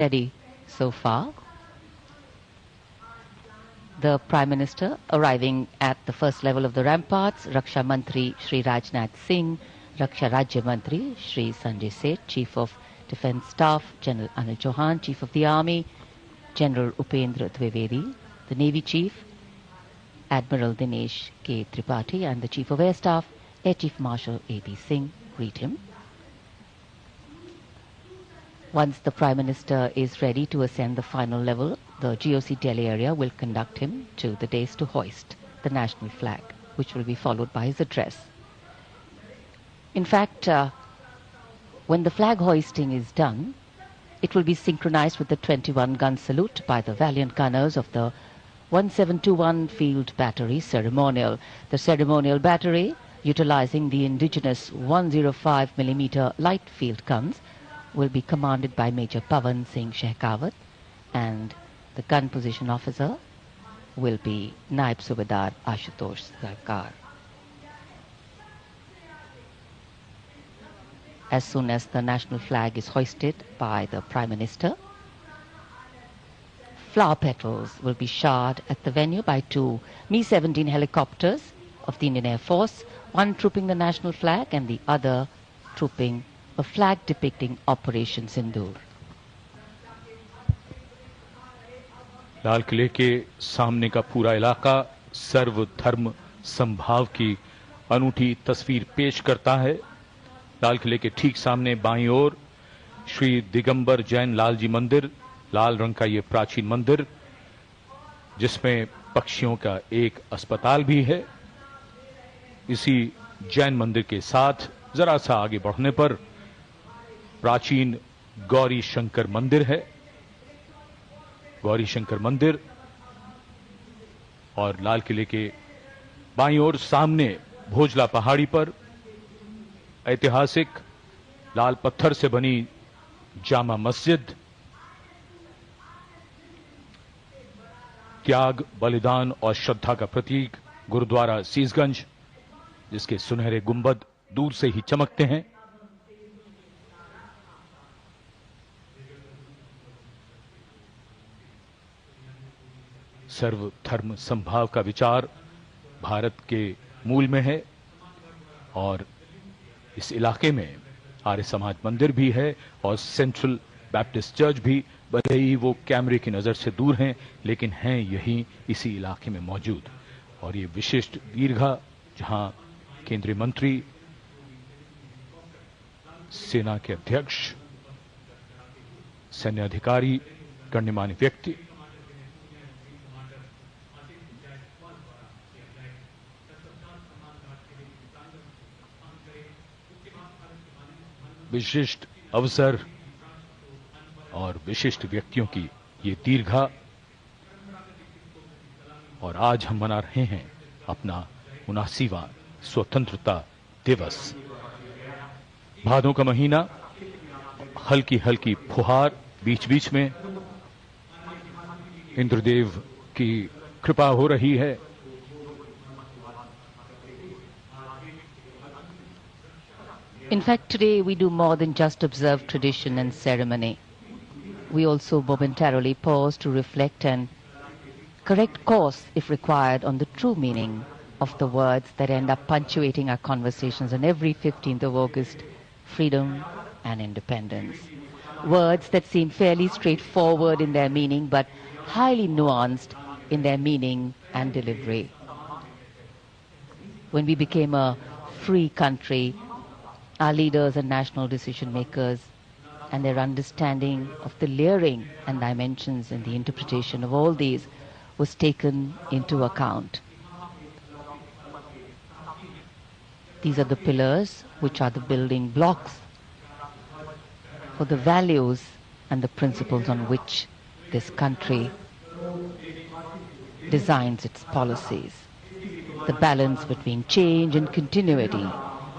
Ready so far. The Prime Minister arriving at the first level of the ramparts, Raksha Mantri Shri Rajnath Singh, Raksha Rajya Mantri Shri Sanjay Seth, Chief of Defence Staff General Anil Chauhan, Chief of the Army General Upendra Dwivedi, the Navy Chief Admiral Dinesh K. Tripathi, and the Chief of Air Staff Air Chief Marshal A.B. Singh greet him. Once the Prime Minister is ready to ascend the final level, the GOC Delhi area will conduct him to the dais to hoist the national flag, which will be followed by his address. In fact, when the flag hoisting is done, it will be synchronized with the 21-gun salute by the valiant gunners of the 1721 Field Battery Ceremonial. The ceremonial battery, utilizing the indigenous 105mm light field guns, will be commanded by Major Pavan Singh Shehkawat, and the gun position officer will be Naib Subedar Ashutosh Sarkar. As soon as the national flag is hoisted by the Prime Minister, flower petals will be showered at the venue by two Mi-17 helicopters of the Indian Air Force, one trooping the national flag and the other trooping a flag depicting Operation Sindoor. लाल किले के सामने का पूरा इलाका सर्व धर्म संभाव की अनूठी तस्वीर पेश करता है। लाल किले के ठीक सामने बाईं ओर श्री दिगंबर जैन लाल जी मंदिर, लाल रंग का ये प्राचीन मंदिर, जिसमें पक्षियों का एक अस्पताल भी है। इसी जैन मंदिर के साथ जरा सा आगे बढ़ने पर प्राचीन गौरी शंकर मंदिर है। गौरी शंकर मंदिर और लाल किले के बाईं ओर सामने भोजला पहाड़ी पर ऐतिहासिक लाल पत्थर से बनी जामा मस्जिद, त्याग, बलिदान और श्रद्धा का प्रतीक गुरुद्वारा सीसगंज, जिसके सुनहरे गुंबद दूर से ही चमकते हैं। सर्व धर्म संभाव का विचार भारत के मूल में है और इस इलाके में आर्य समाज मंदिर भी है और सेंट्रल बैप्टिस्ट चर्च भी, भले ही वो कैमरे की नजर से दूर हैं, लेकिन हैं यही इसी इलाके में मौजूद। और ये विशिष्ट दीर्घा, जहां केंद्रीय मंत्री, सेना के अध्यक्ष, सैन्य अधिकारी, गण्यमान्य व्यक्ति विशिष्ट अवसर और विशिष्ट व्यक्तियों की ये दीर्घा। और आज हम मना रहे हैं अपना 79वां स्वतंत्रता दिवस। भादों का महीना, हल्की हल्की फुहार, बीच बीच में इंद्रदेव की कृपा हो रही है। In fact, today we do more than just observe tradition and ceremony. We also momentarily pause to reflect and correct course, if required, on the true meaning of the words that end up punctuating our conversations on every 15th of August, freedom and independence. Words that seem fairly straightforward in their meaning, but highly nuanced in their meaning and delivery. When we became a free country, our leaders and national decision makers and their understanding of the layering and dimensions in the interpretation of all these was taken into account. These are the pillars which are the building blocks for the values and the principles on which this country designs its policies. The balance between change and continuity,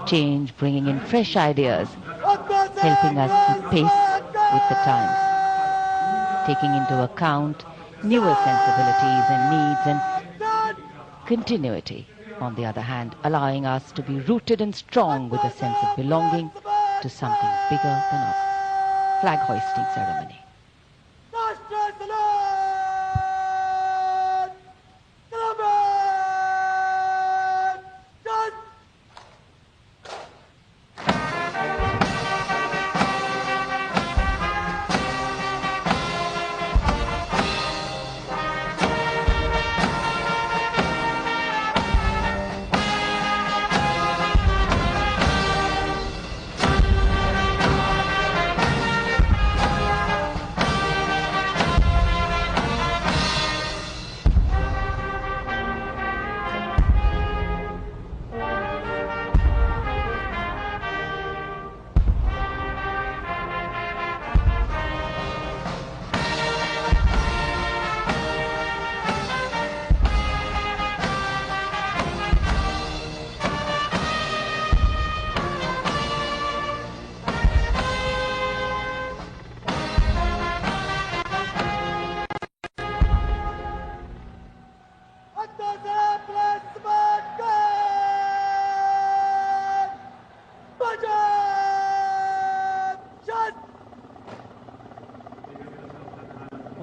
change bringing in fresh ideas, helping us keep pace with the times, taking into account newer sensibilities and needs, and continuity, on the other hand, allowing us to be rooted and strong with a sense of belonging to something bigger than us. Flag hoisting ceremony.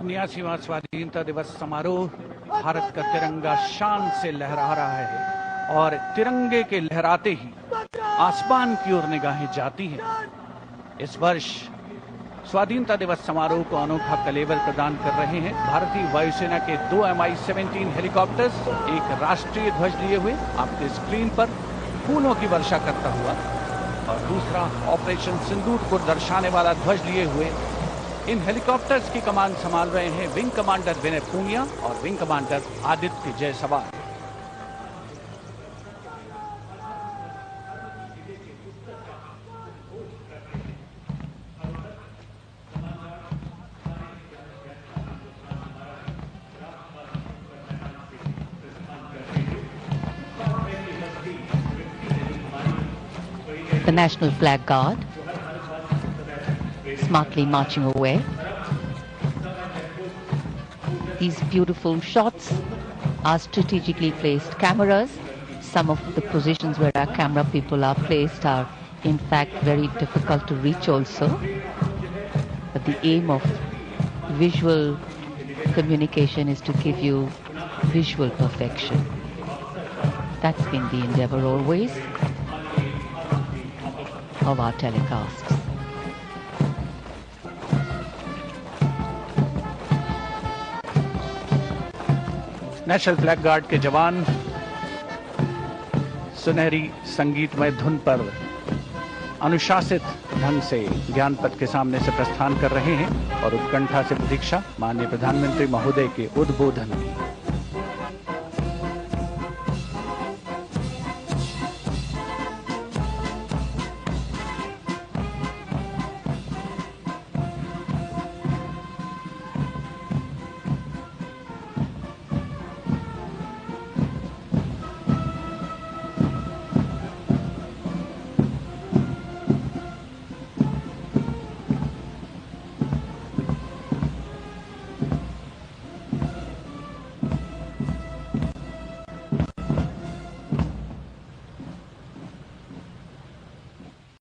79वां स्वाधीनता दिवस समारोह, भारत का तिरंगा शान से लहरा रहा है और तिरंगे के लहराते ही आसमान की ओर निगाहें जाती हैं। इस वर्ष स्वाधीनता दिवस समारोह को अनोखा कलेवर प्रदान कर रहे हैं भारतीय वायुसेना के 2 Mi-17 हेलीकॉप्टर्स, एक राष्ट्रीय ध्वज लिए हुए आपके स्क्रीन पर फूलों की वर्षा करता हुआ, और दूसरा ऑपरेशन सिंदूर को दर्शाने वाला ध्वज लिए हुए। इन हेलीकॉप्टर्स की कमान संभाल रहे हैं विंग कमांडर विनय पूनिया और wing commander Aditya Jaiswal. The National Flag Guard smartly marching away. These beautiful shots are strategically placed cameras. Some of the positions where our camera people are placed are in fact very difficult to reach also. But the aim of visual communication is to give you visual perfection. That's been the endeavor always of our telecasts. National flag guard के जवान सुनहरी संगीतमय धुन पर अनुशासित ढंग से ज्ञान पथ के सामने से प्रस्थान कर रहे हैं और उत्कंठा से प्रतीक्षा माननीय प्रधानमंत्री महोदय के उद्बोधन की।